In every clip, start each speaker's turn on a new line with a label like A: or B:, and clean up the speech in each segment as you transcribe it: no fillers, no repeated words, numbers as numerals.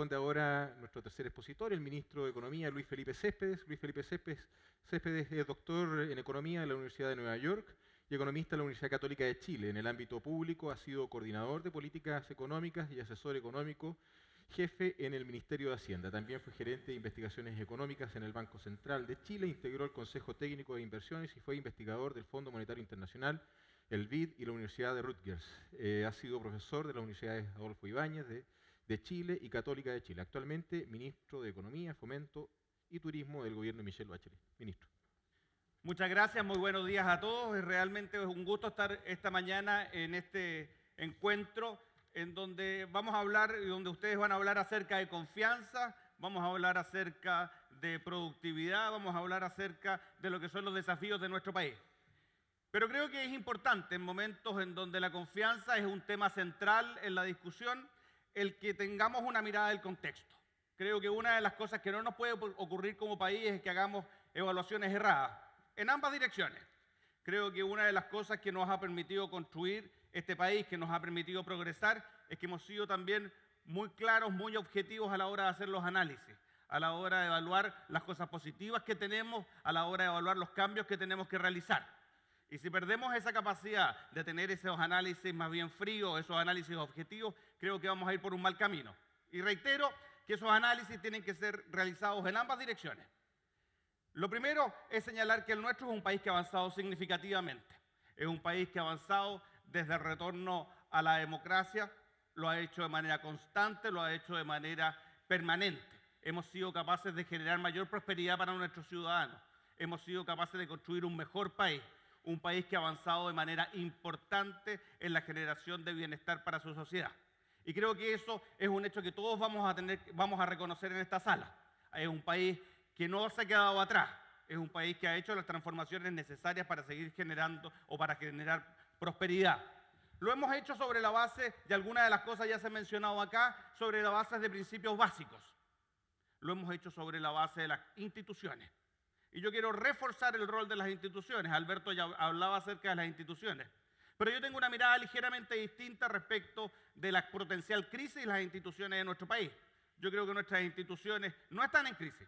A: corresponde ahora nuestro tercer expositor, el ministro de Economía, Luis Felipe Céspedes. Luis Felipe Céspedes es doctor en Economía de la Universidad de Nueva York y economista de la Universidad Católica de Chile. En el ámbito público ha sido coordinador de políticas económicas y asesor económico, jefe en el Ministerio de Hacienda. También fue gerente de investigaciones económicas en el Banco Central de Chile, integró el Consejo Técnico de Inversiones y fue investigador del Fondo Monetario Internacional, el BID y la Universidad de Rutgers. Ha sido profesor de las universidades Adolfo Ibáñez de Chile y Católica de Chile. Actualmente, ministro de Economía, Fomento y Turismo del gobierno de Michelle Bachelet. Ministro.
B: Muchas gracias, muy buenos días a todos. Realmente es un gusto estar esta mañana en este encuentro en donde vamos a hablar y donde ustedes van a hablar acerca de confianza, vamos a hablar acerca de productividad, vamos a hablar acerca de lo que son los desafíos de nuestro país. Pero creo que es importante en momentos en donde la confianza es un tema central en la discusión, el que tengamos una mirada del contexto. Creo que una de las cosas que no nos puede ocurrir como país es que hagamos evaluaciones erradas, en ambas direcciones. Creo que una de las cosas que nos ha permitido construir este país, que nos ha permitido progresar, es que hemos sido también muy claros, muy objetivos a la hora de hacer los análisis, a la hora de evaluar las cosas positivas que tenemos, a la hora de evaluar los cambios que tenemos que realizar. Y si perdemos esa capacidad de tener esos análisis más bien fríos, esos análisis objetivos, creo que vamos a ir por un mal camino. Y reitero que esos análisis tienen que ser realizados en ambas direcciones. Lo primero es señalar que el nuestro es un país que ha avanzado significativamente. Es un país que ha avanzado desde el retorno a la democracia, lo ha hecho de manera constante, lo ha hecho de manera permanente. Hemos sido capaces de generar mayor prosperidad para nuestros ciudadanos. Hemos sido capaces de construir un mejor país. Un país que ha avanzado de manera importante en la generación de bienestar para su sociedad. Y creo que eso es un hecho que todos vamos a reconocer en esta sala. Es un país que no se ha quedado atrás, es un país que ha hecho las transformaciones necesarias para seguir generando o para generar prosperidad. Lo hemos hecho sobre la base de algunas de las cosas ya se han mencionado acá, sobre la base de principios básicos. Lo hemos hecho sobre la base de las instituciones. Y yo quiero reforzar el rol de las instituciones. Alberto ya hablaba acerca de las instituciones. Pero yo tengo una mirada ligeramente distinta respecto de la potencial crisis de las instituciones de nuestro país. Yo creo que nuestras instituciones no están en crisis.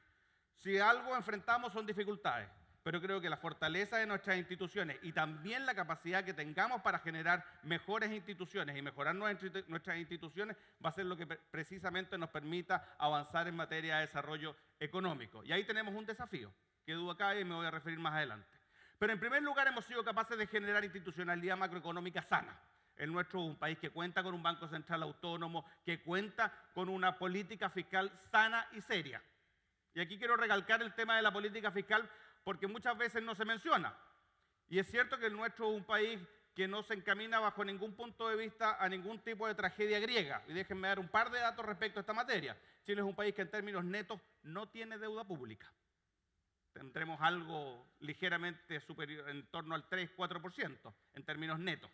B: Si algo enfrentamos son dificultades. Pero creo que la fortaleza de nuestras instituciones y también la capacidad que tengamos para generar mejores instituciones y mejorar nuestras instituciones va a ser lo que precisamente nos permita avanzar en materia de desarrollo económico. Y ahí tenemos un desafío que duda cabe y me voy a referir más adelante. Pero en primer lugar hemos sido capaces de generar institucionalidad macroeconómica sana. El nuestro es un país que cuenta con un Banco Central autónomo, que cuenta con una política fiscal sana y seria. Y aquí quiero recalcar el tema de la política fiscal porque muchas veces no se menciona. Y es cierto que el nuestro es un país que no se encamina bajo ningún punto de vista a ningún tipo de tragedia griega. Y déjenme dar un par de datos respecto a esta materia. Chile es un país que en términos netos no tiene deuda pública. Tendremos algo ligeramente superior, en torno al 3-4% en términos netos.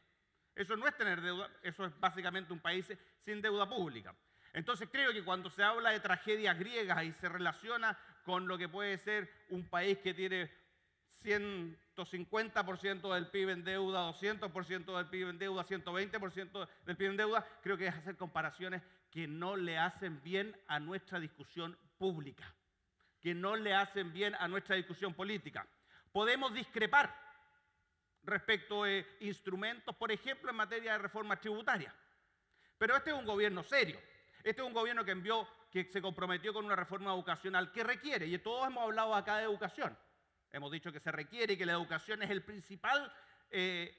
B: Eso no es tener deuda, eso es básicamente un país sin deuda pública. Entonces creo que cuando se habla de tragedias griegas y se relaciona con lo que puede ser un país que tiene 150% del PIB en deuda, 200% del PIB en deuda, 120% del PIB en deuda, creo que es hacer comparaciones que no le hacen bien a nuestra discusión pública, que no le hacen bien a nuestra discusión política. Podemos discrepar respecto de instrumentos, por ejemplo, en materia de reforma tributaria. Pero este es un gobierno serio. Este es un gobierno que se comprometió con una reforma educacional que requiere, y todos hemos hablado acá de educación. Hemos dicho que se requiere y que la educación es el principal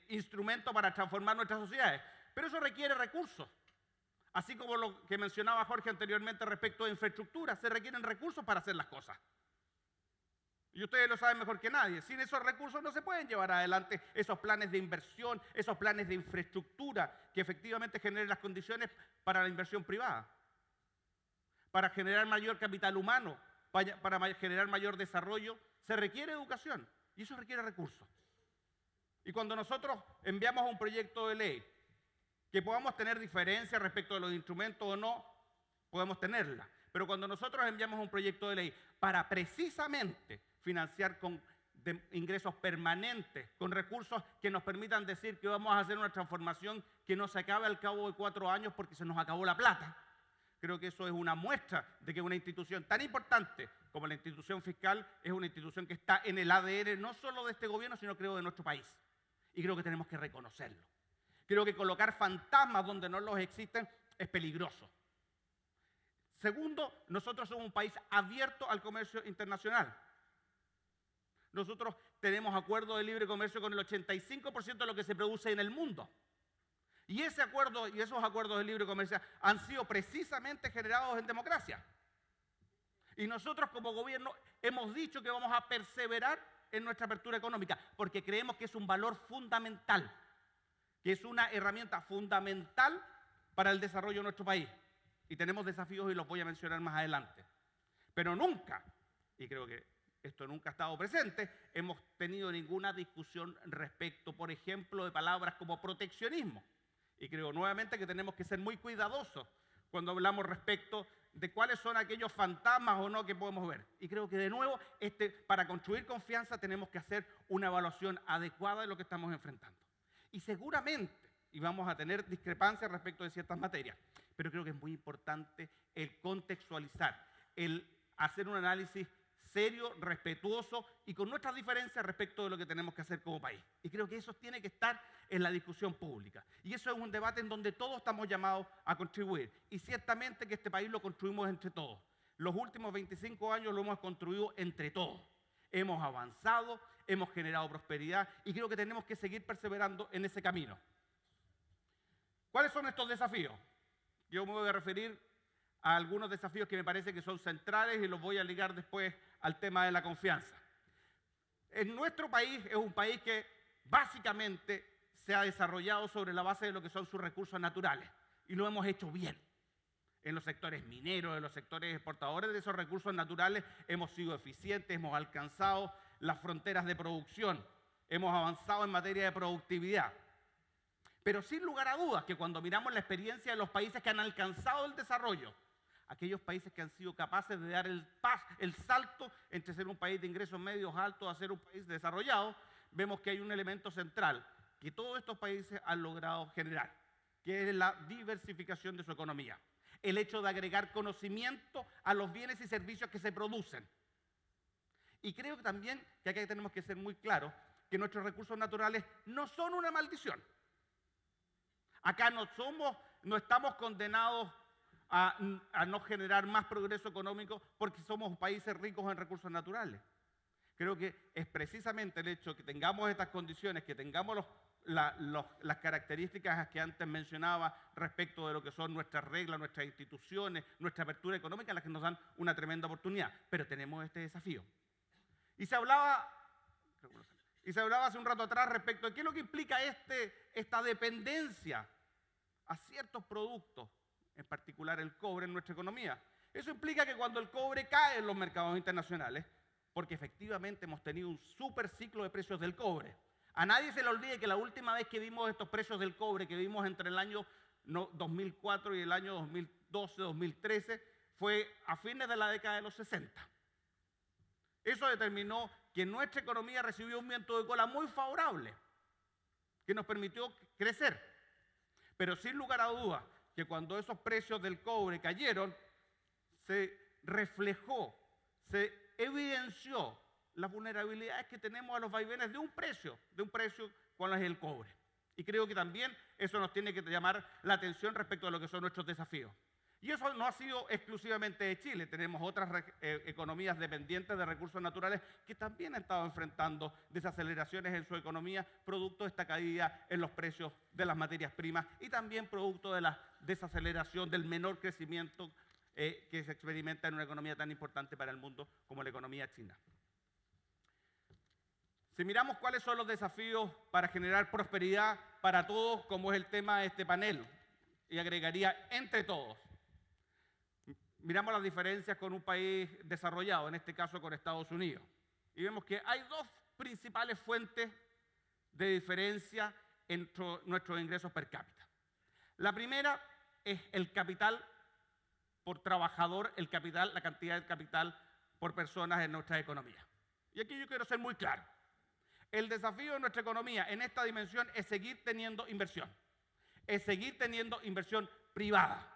B: instrumento para transformar nuestras sociedades. Pero eso requiere recursos. Así como lo que mencionaba Jorge anteriormente respecto de infraestructura, se requieren recursos para hacer las cosas. Y ustedes lo saben mejor que nadie. Sin esos recursos no se pueden llevar adelante esos planes de inversión, esos planes de infraestructura que efectivamente generen las condiciones para la inversión privada, para generar mayor capital humano, para generar mayor desarrollo. Se requiere educación y eso requiere recursos. Y cuando nosotros enviamos un proyecto de ley, que podamos tener diferencias respecto de los instrumentos o no, podemos tenerla. Pero cuando nosotros enviamos un proyecto de ley para precisamente financiar con ingresos permanentes, con recursos que nos permitan decir que vamos a hacer una transformación que no se acabe al cabo de 4 años porque se nos acabó la plata, Creo que eso es una muestra de que una institución tan importante como la institución fiscal es una institución que está en el ADN no solo de este gobierno, sino creo de nuestro país. Y creo que tenemos que reconocerlo. Creo que colocar fantasmas donde no los existen es peligroso. Segundo, nosotros somos un país abierto al comercio internacional. Nosotros tenemos acuerdos de libre comercio con el 85% de lo que se produce en el mundo. Y ese acuerdo y esos acuerdos de libre comercio han sido precisamente generados en democracia. Y nosotros como gobierno hemos dicho que vamos a perseverar en nuestra apertura económica porque creemos que es un valor fundamental, que es una herramienta fundamental para el desarrollo de nuestro país. Y tenemos desafíos y los voy a mencionar más adelante. Pero nunca, y creo que esto nunca ha estado presente, hemos tenido ninguna discusión respecto, por ejemplo, de palabras como proteccionismo. Y creo nuevamente que tenemos que ser muy cuidadosos cuando hablamos respecto de cuáles son aquellos fantasmas o no que podemos ver. Y creo que de nuevo, para construir confianza tenemos que hacer una evaluación adecuada de lo que estamos enfrentando. Y seguramente, y vamos a tener discrepancias respecto de ciertas materias, pero creo que es muy importante el contextualizar, el hacer un análisis serio, respetuoso y con nuestras diferencias respecto de lo que tenemos que hacer como país. Y creo que eso tiene que estar en la discusión pública. Y eso es un debate en donde todos estamos llamados a contribuir. Y ciertamente que este país lo construimos entre todos. Los últimos 25 años lo hemos construido entre todos. Hemos avanzado, hemos generado prosperidad y creo que tenemos que seguir perseverando en ese camino. ¿Cuáles son estos desafíos? Yo me voy a referir a algunos desafíos que me parece que son centrales y los voy a ligar después al tema de la confianza. En nuestro país es un país que básicamente se ha desarrollado sobre la base de lo que son sus recursos naturales y lo hemos hecho bien. En los sectores mineros, en los sectores exportadores de esos recursos naturales hemos sido eficientes, hemos alcanzado las fronteras de producción, hemos avanzado en materia de productividad. Pero sin lugar a dudas que cuando miramos la experiencia de los países que han alcanzado el desarrollo, aquellos países que han sido capaces de dar el salto entre ser un país de ingresos medios altos a ser un país desarrollado, vemos que hay un elemento central que todos estos países han logrado generar, que es la diversificación de su economía. El hecho de agregar conocimiento a los bienes y servicios que se producen. Y creo que también que aquí tenemos que ser muy claros que nuestros recursos naturales no son una maldición. Acá no estamos condenados a no generar más progreso económico porque somos países ricos en recursos naturales. Creo que es precisamente el hecho de que tengamos estas condiciones, que tengamos las características que antes mencionaba respecto de lo que son nuestras reglas, nuestras instituciones, nuestra apertura económica, las que nos dan una tremenda oportunidad. Pero tenemos este desafío. Y se hablaba hace un rato atrás respecto de qué es lo que implica esta dependencia a ciertos productos, en particular el cobre en nuestra economía. Eso implica que cuando el cobre cae en los mercados internacionales, porque efectivamente hemos tenido un super ciclo de precios del cobre. A nadie se le olvide que la última vez que vimos estos precios del cobre, que vimos entre el año 2004 y el año 2012-2013, fue a fines de la década de los 60. Eso determinó que nuestra economía recibió un viento de cola muy favorable, que nos permitió crecer. Pero sin lugar a dudas, que cuando esos precios del cobre cayeron, se reflejó, se evidenció las vulnerabilidades que tenemos a los vaivenes de un precio cuál es el cobre. Y creo que también eso nos tiene que llamar la atención respecto a lo que son nuestros desafíos. Y eso no ha sido exclusivamente de Chile. Tenemos otras economías dependientes de recursos naturales que también han estado enfrentando desaceleraciones en su economía, producto de esta caída en los precios de las materias primas y también producto de la desaceleración del menor crecimiento que se experimenta en una economía tan importante para el mundo como la economía china. Si miramos cuáles son los desafíos para generar prosperidad para todos, como es el tema de este panel, y agregaría entre todos, miramos las diferencias con un país desarrollado, en este caso con Estados Unidos, y vemos que hay dos principales fuentes de diferencia entre nuestros ingresos per cápita. La primera es el capital por trabajador, la cantidad de capital por personas en nuestra economía. Y aquí yo quiero ser muy claro. El desafío de nuestra economía en esta dimensión es seguir teniendo inversión. Es seguir teniendo inversión privada.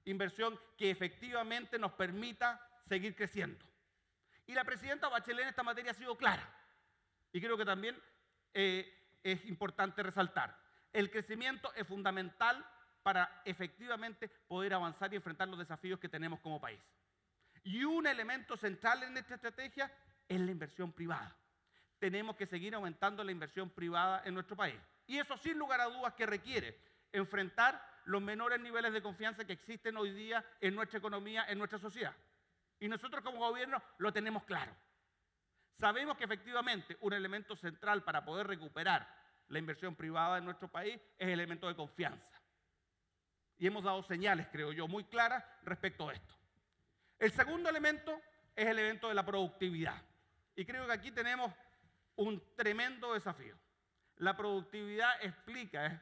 B: inversión que efectivamente nos permita seguir creciendo. Y la presidenta Bachelet en esta materia ha sido clara, y creo que también es importante resaltar. El crecimiento es fundamental para efectivamente poder avanzar y enfrentar los desafíos que tenemos como país. Y un elemento central en esta estrategia es la inversión privada. Tenemos que seguir aumentando la inversión privada en nuestro país. Y eso sin lugar a dudas que requiere enfrentar los menores niveles de confianza que existen hoy día en nuestra economía, en nuestra sociedad. Y nosotros como gobierno lo tenemos claro. Sabemos que efectivamente un elemento central para poder recuperar la inversión privada en nuestro país es el elemento de confianza. Y hemos dado señales, creo yo, muy claras respecto a esto. El segundo elemento es el elemento de la productividad. Y creo que aquí tenemos un tremendo desafío. La productividad explica, es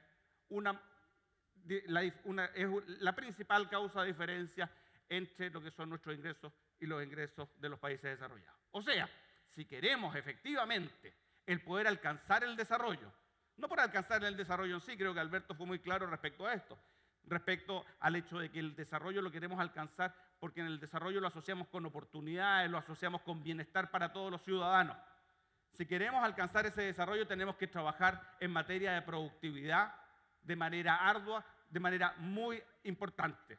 B: la principal causa de diferencia entre lo que son nuestros ingresos y los ingresos de los países desarrollados. O sea, si queremos efectivamente el poder alcanzar el desarrollo, no por alcanzar el desarrollo en sí, creo que Alberto fue muy claro respecto a esto, respecto al hecho de que el desarrollo lo queremos alcanzar porque en el desarrollo lo asociamos con oportunidades, lo asociamos con bienestar para todos los ciudadanos. Si queremos alcanzar ese desarrollo tenemos que trabajar en materia de productividad de manera ardua, de manera muy importante.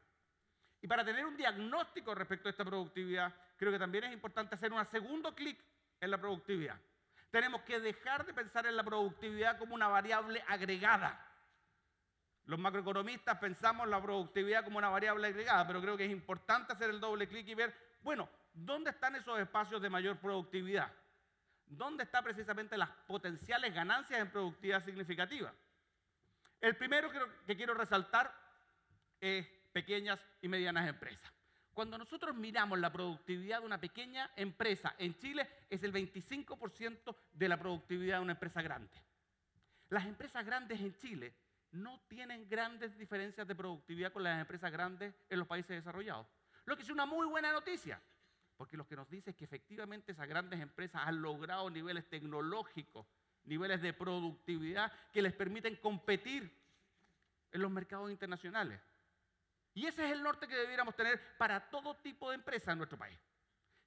B: Y para tener un diagnóstico respecto a esta productividad, creo que también es importante hacer un segundo clic en la productividad. Tenemos que dejar de pensar en la productividad como una variable agregada. Los macroeconomistas pensamos la productividad como una variable agregada, pero creo que es importante hacer el doble clic y ver, bueno, ¿dónde están esos espacios de mayor productividad? ¿Dónde están precisamente las potenciales ganancias en productividad significativa? El primero que quiero resaltar es pequeñas y medianas empresas. Cuando nosotros miramos la productividad de una pequeña empresa en Chile, es el 25% de la productividad de una empresa grande. Las empresas grandes en Chile no tienen grandes diferencias de productividad con las empresas grandes en los países desarrollados. Lo que es una muy buena noticia, porque lo que nos dice es que efectivamente esas grandes empresas han logrado niveles tecnológicos, niveles de productividad que les permiten competir en los mercados internacionales. Y ese es el norte que debiéramos tener para todo tipo de empresas en nuestro país.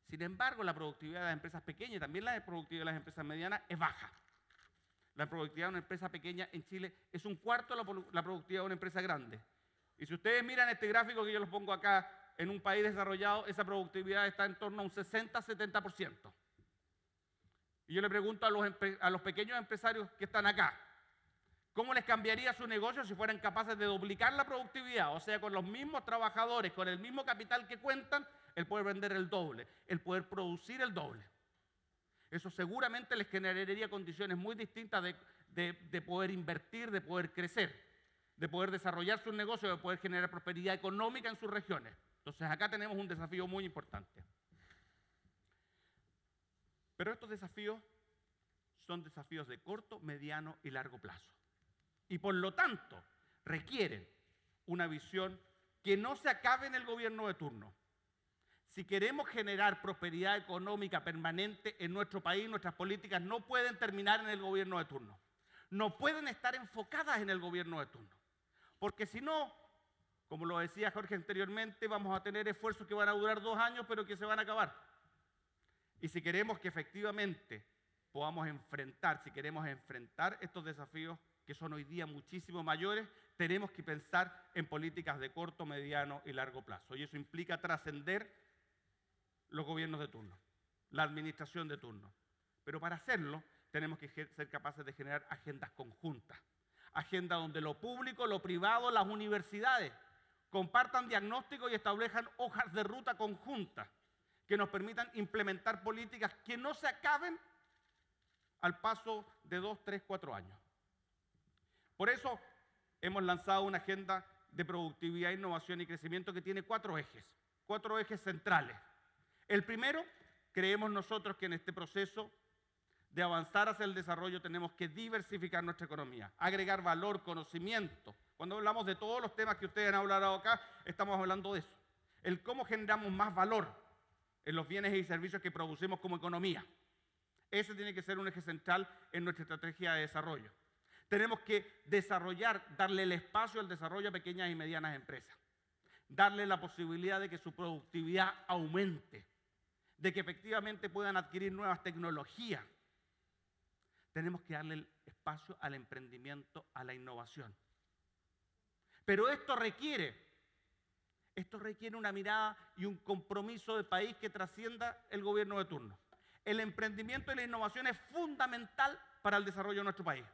B: Sin embargo, la productividad de las empresas pequeñas y también la productividad de las empresas medianas es baja. La productividad de una empresa pequeña en Chile es un cuarto de la productividad de una empresa grande. Y si ustedes miran este gráfico que yo los pongo acá, en un país desarrollado, esa productividad está en torno a un 60-70%. Y yo le pregunto a los pequeños empresarios que están acá, ¿cómo les cambiaría su negocio si fueran capaces de duplicar la productividad? O sea, con los mismos trabajadores, con el mismo capital que cuentan, el poder vender el doble, el poder producir el doble. Eso seguramente les generaría condiciones muy distintas de poder invertir, de poder crecer, de poder desarrollar sus negocios, de poder generar prosperidad económica en sus regiones. Entonces acá tenemos un desafío muy importante. Pero estos desafíos son desafíos de corto, mediano y largo plazo. Y por lo tanto requieren una visión que no se acabe en el gobierno de turno. Si queremos generar prosperidad económica permanente en nuestro país, nuestras políticas no pueden terminar en el gobierno de turno. No pueden estar enfocadas en el gobierno de turno. Porque si no, como lo decía Jorge anteriormente, vamos a tener esfuerzos que van a durar 2 años, pero que se van a acabar. Y si queremos que efectivamente podamos enfrentar, si queremos enfrentar estos desafíos que son hoy día muchísimo mayores, tenemos que pensar en políticas de corto, mediano y largo plazo. Y eso implica trascender los gobiernos de turno, la administración de turno. Pero para hacerlo tenemos que ser capaces de generar agendas conjuntas. Agendas donde lo público, lo privado, las universidades compartan diagnósticos y establezcan hojas de ruta conjuntas que nos permitan implementar políticas que no se acaben al paso de 2, 3, 4 años. Por eso hemos lanzado una agenda de productividad, innovación y crecimiento que tiene 4 ejes centrales. El primero, creemos nosotros que en este proceso de avanzar hacia el desarrollo tenemos que diversificar nuestra economía, agregar valor, conocimiento. Cuando hablamos de todos los temas que ustedes han hablado acá, estamos hablando de eso. El cómo generamos más valor en los bienes y servicios que producimos como economía. Ese tiene que ser un eje central en nuestra estrategia de desarrollo. Tenemos que desarrollar, darle el espacio al desarrollo a pequeñas y medianas empresas. darle la posibilidad de que su productividad aumente, de que efectivamente puedan adquirir nuevas tecnologías. Tenemos que darle el espacio al emprendimiento, a la innovación. Pero esto requiere una mirada y un compromiso de país que trascienda el gobierno de turno. El emprendimiento y la innovación es fundamental para el desarrollo de nuestro país.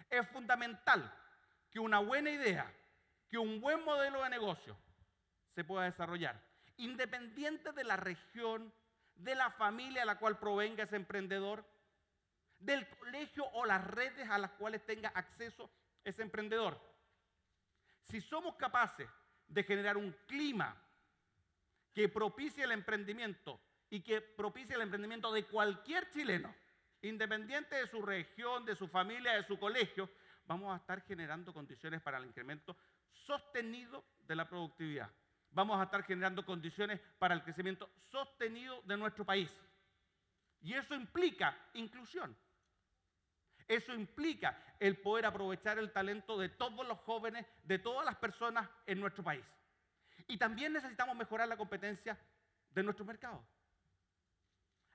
B: Es fundamental que una buena idea, que un buen modelo de negocio se pueda desarrollar, independiente de la región, de la familia a la cual provenga ese emprendedor, del colegio o las redes a las cuales tenga acceso ese emprendedor. Si somos capaces de generar un clima que propicie el emprendimiento y que propicie el emprendimiento de cualquier chileno, independiente de su región, de su familia, de su colegio, vamos a estar generando condiciones para el incremento sostenido de la productividad. Vamos a estar generando condiciones para el crecimiento sostenido de nuestro país. Y eso implica inclusión. Eso implica el poder aprovechar el talento de todos los jóvenes, de todas las personas en nuestro país. Y también necesitamos mejorar la competencia de nuestro mercado.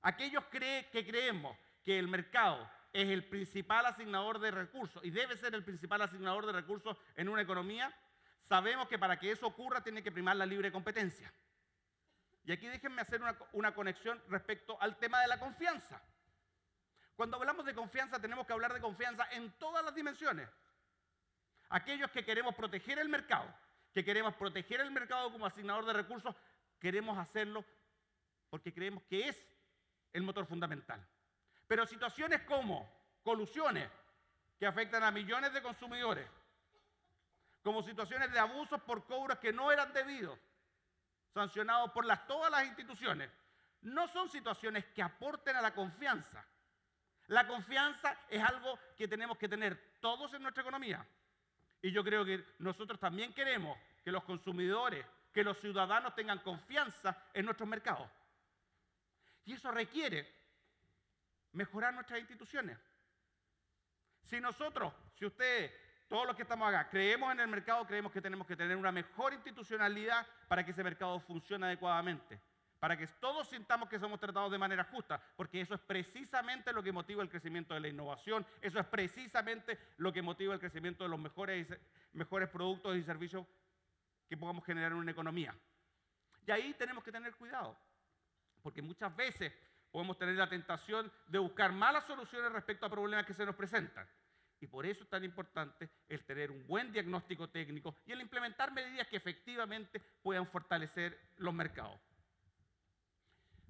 B: Aquellos que creemos que el mercado es el principal asignador de recursos y debe ser el principal asignador de recursos en una economía, sabemos que para que eso ocurra tiene que primar la libre competencia. Y aquí déjenme hacer una conexión respecto al tema de la confianza. Cuando hablamos de confianza tenemos que hablar de confianza en todas las dimensiones. Aquellos que queremos proteger el mercado, como asignador de recursos, queremos hacerlo porque creemos que es el motor fundamental. Pero situaciones como colusiones que afectan a millones de consumidores, como situaciones de abusos por cobros que no eran debidos, sancionados por todas las instituciones, no son situaciones que aporten a la confianza. La confianza es algo que tenemos que tener todos en nuestra economía. Y yo creo que nosotros también queremos que los consumidores, que los ciudadanos tengan confianza en nuestros mercados. Y eso requiere mejorar nuestras instituciones. Si ustedes, todos los que estamos acá, creemos en el mercado, creemos que tenemos que tener una mejor institucionalidad para que ese mercado funcione adecuadamente, para que todos sintamos que somos tratados de manera justa, porque eso es precisamente lo que motiva el crecimiento de la innovación, eso es precisamente lo que motiva el crecimiento de los mejores productos y servicios que podamos generar en una economía. Y ahí tenemos que tener cuidado, porque muchas veces podemos tener la tentación de buscar malas soluciones respecto a problemas que se nos presentan. Y por eso es tan importante el tener un buen diagnóstico técnico y el implementar medidas que efectivamente puedan fortalecer los mercados.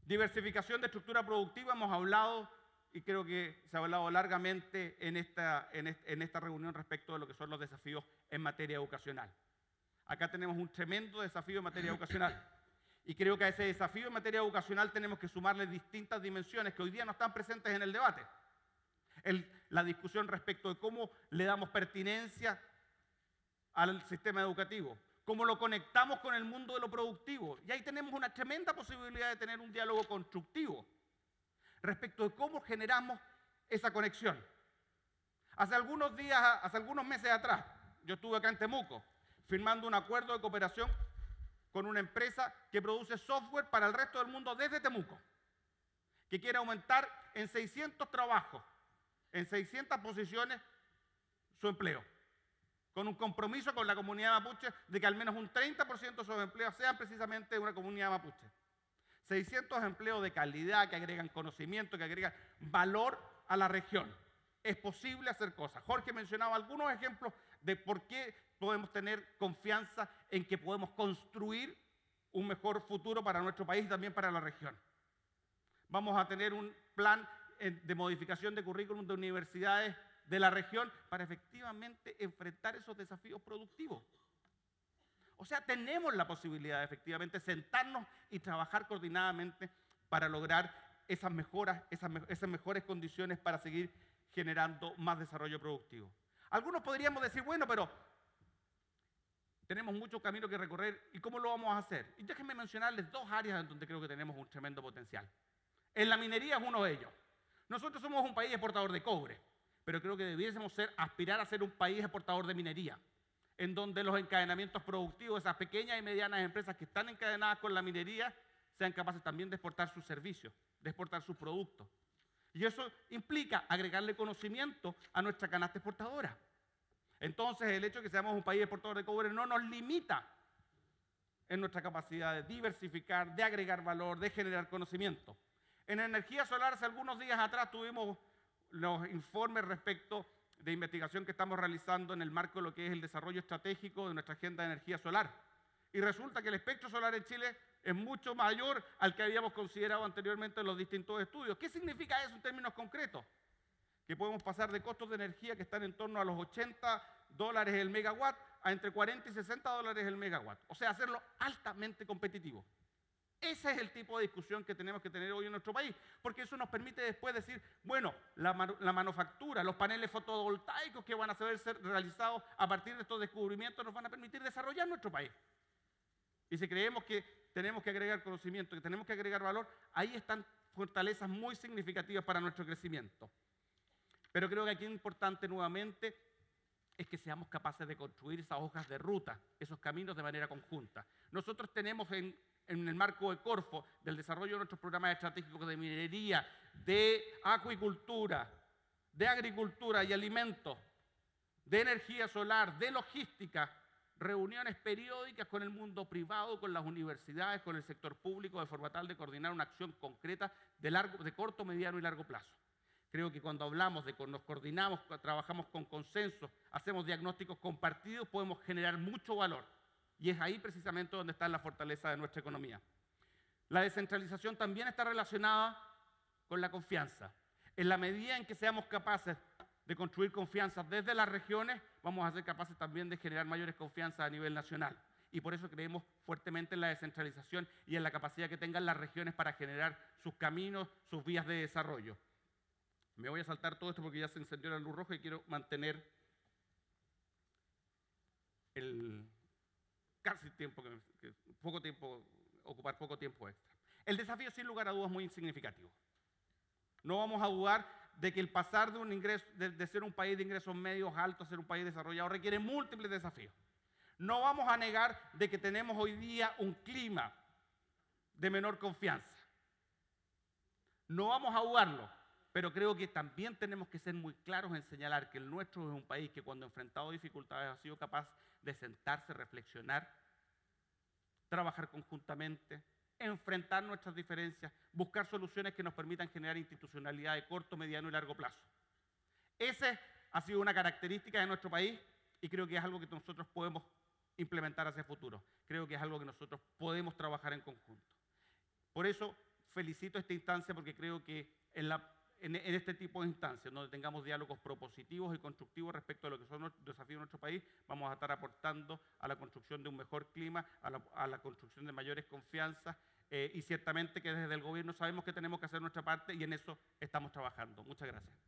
B: Diversificación de estructura productiva, hemos hablado y creo que se ha hablado largamente en esta reunión respecto de lo que son los desafíos en materia educacional. Acá tenemos un tremendo desafío en materia educacional y creo que a ese desafío en materia educacional tenemos que sumarle distintas dimensiones que hoy día no están presentes en el debate. La discusión respecto de cómo le damos pertinencia al sistema educativo, cómo lo conectamos con el mundo de lo productivo. Y ahí tenemos una tremenda posibilidad de tener un diálogo constructivo respecto de cómo generamos esa conexión. Hace algunos meses atrás, yo estuve acá en Temuco firmando un acuerdo de cooperación con una empresa que produce software para el resto del mundo desde Temuco, que quiere aumentar en 600 trabajos, en 600 posiciones, su empleo, con un compromiso con la comunidad mapuche de que al menos un 30% de sus empleos sean precisamente de una comunidad mapuche. 600 empleos de calidad que agregan conocimiento, que agregan valor a la región. Es posible hacer cosas. Jorge mencionaba algunos ejemplos de por qué podemos tener confianza en que podemos construir un mejor futuro para nuestro país y también para la región. Vamos a tener un plan de modificación de currículum de universidades de la región para efectivamente enfrentar esos desafíos productivos. O sea, tenemos la posibilidad de efectivamente sentarnos y trabajar coordinadamente para lograr esas mejoras, esas mejores condiciones para seguir generando más desarrollo productivo. Algunos podríamos decir, bueno, pero tenemos mucho camino que recorrer, ¿y cómo lo vamos a hacer? Y déjenme mencionarles dos áreas en donde creo que tenemos un tremendo potencial. En la minería es uno de ellos. Nosotros somos un país exportador de cobre, pero creo que debiésemos aspirar a ser un país exportador de minería. en donde los encadenamientos productivos, esas pequeñas y medianas empresas que están encadenadas con la minería, sean capaces también de exportar sus servicios, de exportar sus productos. Y eso implica agregarle conocimiento a nuestra canasta exportadora. Entonces, el hecho de que seamos un país exportador de cobre no nos limita en nuestra capacidad de diversificar, de agregar valor, de generar conocimiento. En energía solar, hace algunos días atrás tuvimos los informes respecto de investigación que estamos realizando en el marco de lo que es el desarrollo estratégico de nuestra agenda de energía solar. Y resulta que el espectro solar en Chile es mucho mayor al que habíamos considerado anteriormente en los distintos estudios. ¿Qué significa eso en términos concretos? Que podemos pasar de costos de energía que están en torno a los $80 el megawatt a entre 40 y 60 dólares el megawatt. O sea, hacerlo altamente competitivo. Ese es el tipo de discusión que tenemos que tener hoy en nuestro país, porque eso nos permite después decir, bueno, la manufactura, los paneles fotovoltaicos que van a saber ser realizados a partir de estos descubrimientos nos van a permitir desarrollar nuestro país. Y si creemos que tenemos que agregar conocimiento, que tenemos que agregar valor, ahí están fortalezas muy significativas para nuestro crecimiento. Pero creo que aquí lo importante nuevamente es que seamos capaces de construir esas hojas de ruta, esos caminos de manera conjunta. Nosotros tenemos en el marco de Corfo, del desarrollo de nuestros programas estratégicos de minería, de acuicultura, de agricultura y alimentos, de energía solar, de logística, reuniones periódicas con el mundo privado, con las universidades, con el sector público, de forma tal de coordinar una acción concreta de corto, mediano y largo plazo. Creo que cuando hablamos de que nos coordinamos, trabajamos con consenso, hacemos diagnósticos compartidos, podemos generar mucho valor. Y es ahí precisamente donde está la fortaleza de nuestra economía. La descentralización también está relacionada con la confianza. En la medida en que seamos capaces de construir confianza desde las regiones, vamos a ser capaces también de generar mayores confianzas a nivel nacional. Y por eso creemos fuertemente en la descentralización y en la capacidad que tengan las regiones para generar sus caminos, sus vías de desarrollo. Me voy a saltar todo esto porque ya se encendió la luz roja y quiero mantener ocupar poco tiempo extra. El desafío, sin lugar a dudas, es muy significativo. No vamos a dudar de que el pasar de un ingreso, de ser un país de ingresos medios altos a ser un país desarrollado requiere múltiples desafíos. No vamos a negar de que tenemos hoy día un clima de menor confianza. No vamos a dudarlo, pero creo que también tenemos que ser muy claros en señalar que el nuestro es un país que cuando ha enfrentado dificultades ha sido capaz de sentarse, reflexionar, trabajar conjuntamente, enfrentar nuestras diferencias, buscar soluciones que nos permitan generar institucionalidad de corto, mediano y largo plazo. Esa ha sido una característica de nuestro país y creo que es algo que nosotros podemos implementar hacia el futuro. Creo que es algo que nosotros podemos trabajar en conjunto. Por eso felicito esta instancia porque creo que en este tipo de instancias, donde tengamos diálogos propositivos y constructivos respecto a lo que son los desafíos de nuestro país, vamos a estar aportando a la construcción de un mejor clima, a la construcción de mayores confianzas y ciertamente que desde el gobierno sabemos que tenemos que hacer nuestra parte y en eso estamos trabajando. Muchas gracias.